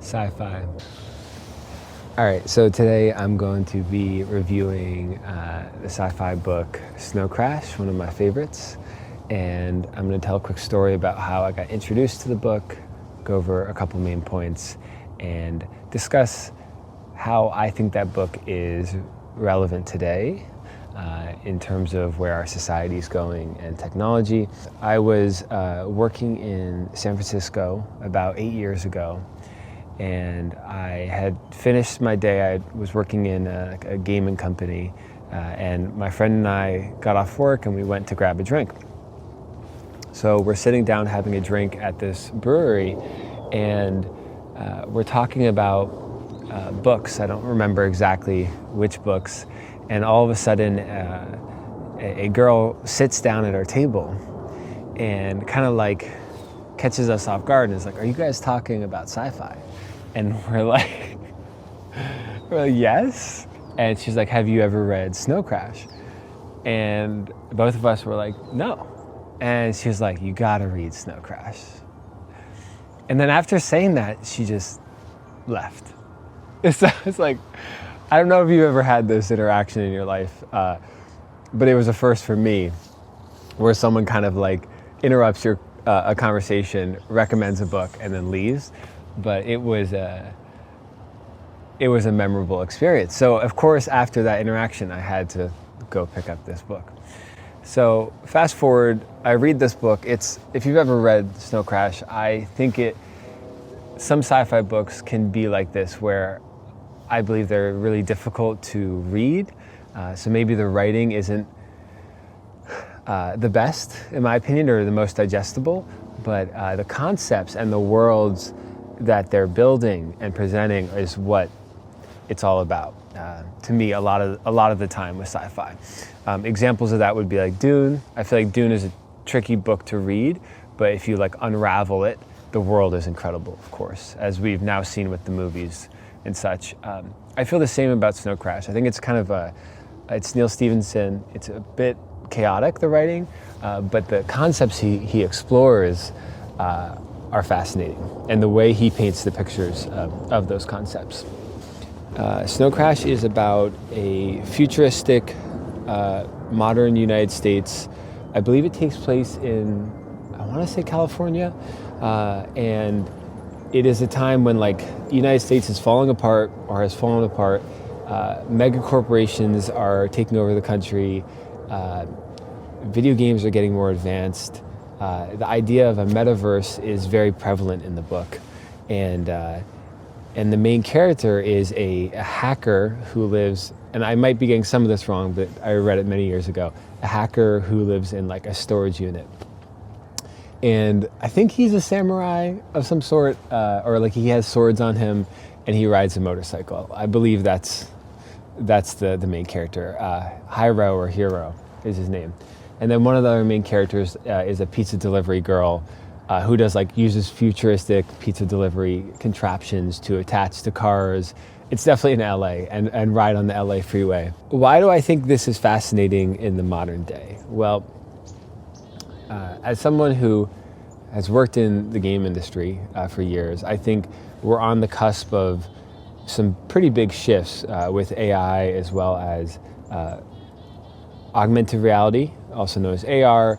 Sci-Fi. All right, so today I'm going to be reviewing the sci-fi book Snow Crash, one of my favorites. And I'm going to tell a quick story about how I got introduced to the book, go over a couple main points, and discuss how I think that book is relevant today in terms of where our society is going and technology. I was working in San Francisco about 8 years ago, and I had finished my day. I was working in a gaming company, and my friend and I got off work and we went to grab a drink. So we're sitting down having a drink at this brewery, and we're talking about books. I don't remember exactly which books. And all of a sudden, a girl sits down at our table and kind of like catches us off guard and is like, "Are you guys talking about sci-fi?" And we're like, "Yes." And she's like, "Have you ever read Snow Crash?" And both of us were like, "No." And she was like, "You gotta read Snow Crash." And then after saying that, she just left. It's like, I don't know if you've ever had this interaction in your life, but it was a first for me, where someone kind of like interrupts a conversation, recommends a book, and then leaves. But it was a memorable experience. So of course, after that interaction, I had to go pick up this book. So fast forward, I read this book. If you've ever read Snow Crash, I think some sci-fi books can be like this, where I believe they're really difficult to read. So maybe the writing isn't the best, in my opinion, or the most digestible, but the concepts and the worlds that they're building and presenting is what it's all about. To me, a lot of the time with sci-fi. Examples of that would be like Dune. I feel like Dune is a tricky book to read, but if you like unravel it, the world is incredible, of course, as we've now seen with the movies and such. I feel the same about Snow Crash. I think it's kind of it's Neal Stephenson. It's a bit chaotic, the writing, but the concepts he explores are fascinating, and the way he paints the pictures of those concepts. Snow Crash is about a futuristic, modern United States. I believe it takes place in, I want to say California, and it is a time when like the United States is falling apart or has fallen apart. Mega corporations are taking over the country. Video games are getting more advanced. The idea of a metaverse is very prevalent in the book, and the main character is a hacker who lives, and I might be getting some of this wrong, but I read it many years ago, a hacker who lives in like a storage unit. And I think he's a samurai of some sort, or like he has swords on him, and he rides a motorcycle. I believe that's the main character. Hiro or Hero is his name. And then one of the other main characters is a pizza delivery girl who uses futuristic pizza delivery contraptions to attach to cars. It's definitely in LA and ride on the LA freeway. Why do I think this is fascinating in the modern day? Well, as someone who has worked in the game industry for years, I think we're on the cusp of some pretty big shifts with AI, as well as augmented reality, also known as AR,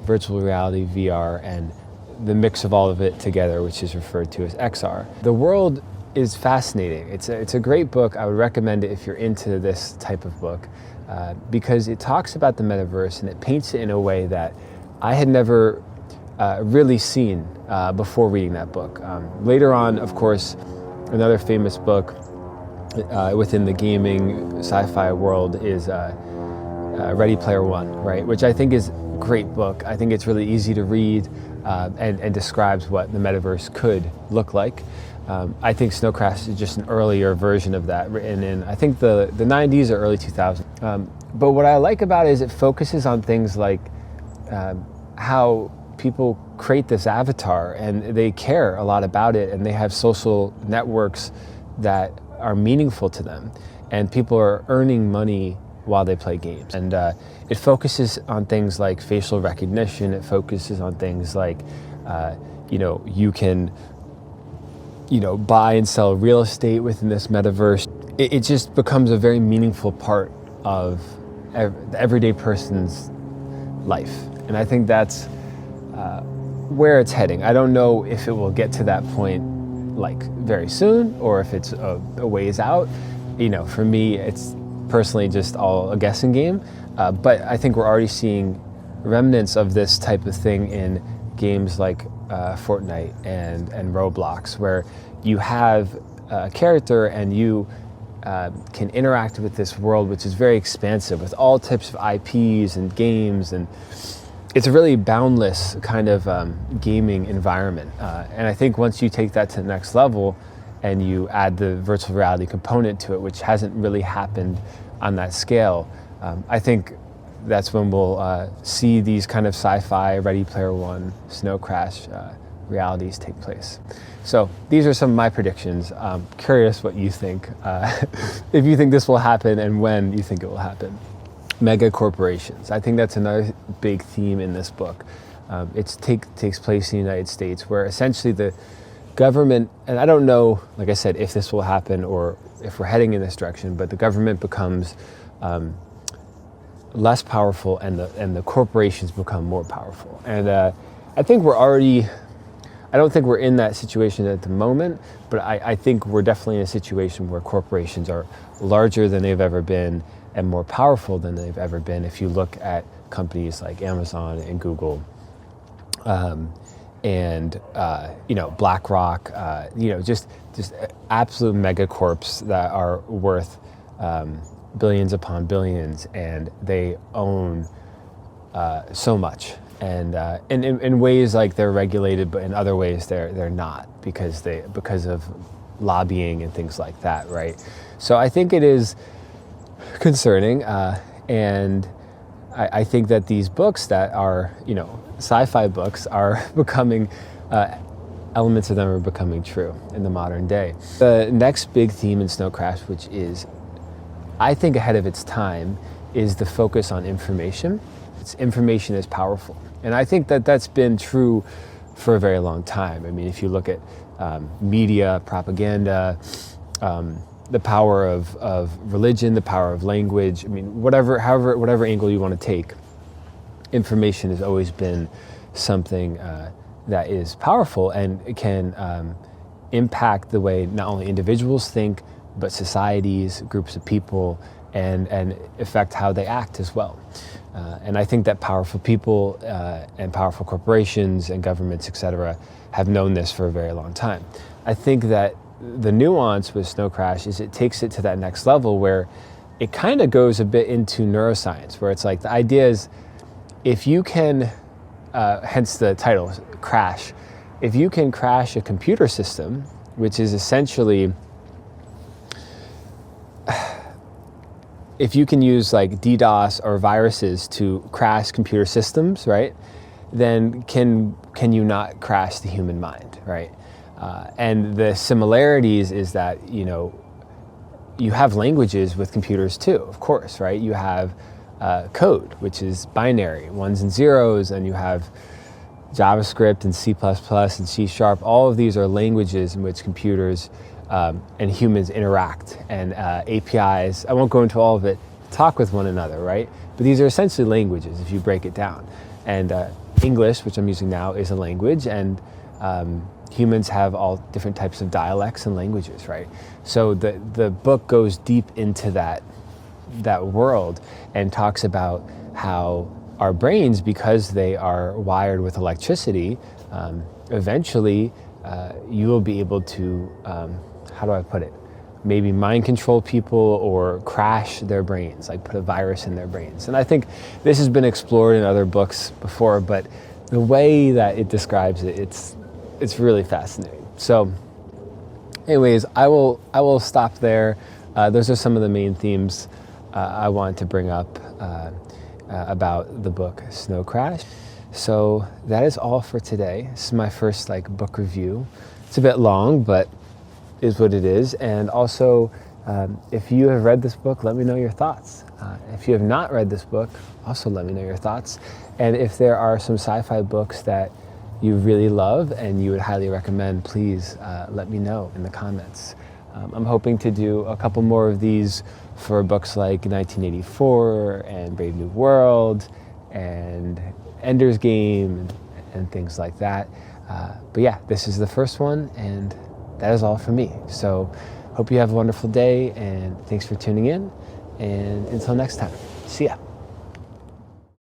virtual reality, VR, and the mix of all of it together, which is referred to as XR. The world is fascinating. It's a great book. I would recommend it if you're into this type of book, because it talks about the metaverse and it paints it in a way that I had never really seen before reading that book. Later on, of course, another famous book within the gaming sci-fi world is Ready Player One, right? Which I think is a great book. I think it's really easy to read and describes what the metaverse could look like. I think Snow Crash is just an earlier version of that, written in, I think, the 90s or early 2000s. But what I like about it is it focuses on things like how people create this avatar, and they care a lot about it, and they have social networks that are meaningful to them, and people are earning money while they play games. And it focuses on things like facial recognition. It focuses on things like, you can buy and sell real estate within this metaverse. It just becomes a very meaningful part of the everyday person's life. And I think that's where it's heading. I don't know if it will get to that point like very soon or if it's a ways out. For me, it's personally just all a guessing game. But I think we're already seeing remnants of this type of thing in games like Fortnite and Roblox, where you have a character and you can interact with this world, which is very expansive with all types of IPs and games, and it's a really boundless kind of gaming environment. And I think once you take that to the next level and you add the virtual reality component to it, which hasn't really happened on that scale, I think that's when we'll see these kind of sci-fi, Ready Player One, Snow Crash realities take place. So these are some of my predictions. I'm curious what you think. If you think this will happen and when you think it will happen. Mega corporations. I think that's another big theme in this book. It takes place in the United States, where essentially the government, and I don't know, like I said, if this will happen or if we're heading in this direction, but the government becomes less powerful and the corporations become more powerful. And I think I don't think we're in that situation at the moment, but I think we're definitely in a situation where corporations are larger than they've ever been and more powerful than they've ever been. If you look at companies like Amazon and Google, and BlackRock, just absolute megacorps that are worth billions upon billions, and they own so much. And in ways like they're regulated, but in other ways they're not, because of lobbying and things like that, right? So I think it is concerning, and I think that these books that are sci-fi books are becoming elements of them are becoming true in the modern day. The next big theme in Snow Crash, which is I think ahead of its time, is the focus on information. Information is powerful. And I think that that's been true for a very long time. I mean, if you look at media, propaganda, the power of religion, the power of language, I mean, whatever angle you want to take, information has always been something that is powerful and can impact the way not only individuals think, but societies, groups of people, and affect how they act as well. And I think that powerful people and powerful corporations and governments, etc., have known this for a very long time. I think that the nuance with Snow Crash is it takes it to that next level where it kind of goes a bit into neuroscience, where it's like the idea is if you can, hence the title, Crash, if you can crash a computer system, which is essentially, if you can use like DDoS or viruses to crash computer systems, right, then can you not crash the human mind, right? And the similarities is that, you have languages with computers too, of course, right? You have code, which is binary, ones and zeros, and you have JavaScript and C++ and C#. All of these are languages in which computers and humans interact, and APIs, I won't go into all of it, talk with one another, right? But these are essentially languages if you break it down. And English, which I'm using now, is a language, and humans have all different types of dialects and languages, right? So the book goes deep into that world and talks about how our brains, because they are wired with electricity, eventually you will be able to, how do I put it? Maybe mind control people or crash their brains, like put a virus in their brains. And I think this has been explored in other books before, but the way that it describes it, it's really fascinating. So anyways, I will stop there. Those are some of the main themes I wanted to bring up about the book Snow Crash. So that is all for today. This is my first book review. It's a bit long, but is what it is. And also, if you have read this book, let me know your thoughts. If you have not read this book, also let me know your thoughts. And if there are some sci-fi books that you really love and you would highly recommend, please let me know in the comments. I'm hoping to do a couple more of these for books like 1984 and Brave New World and Ender's Game and things like that. But yeah, this is the first one, and that is all for me. So hope you have a wonderful day, and thanks for tuning in. And until next time, see ya.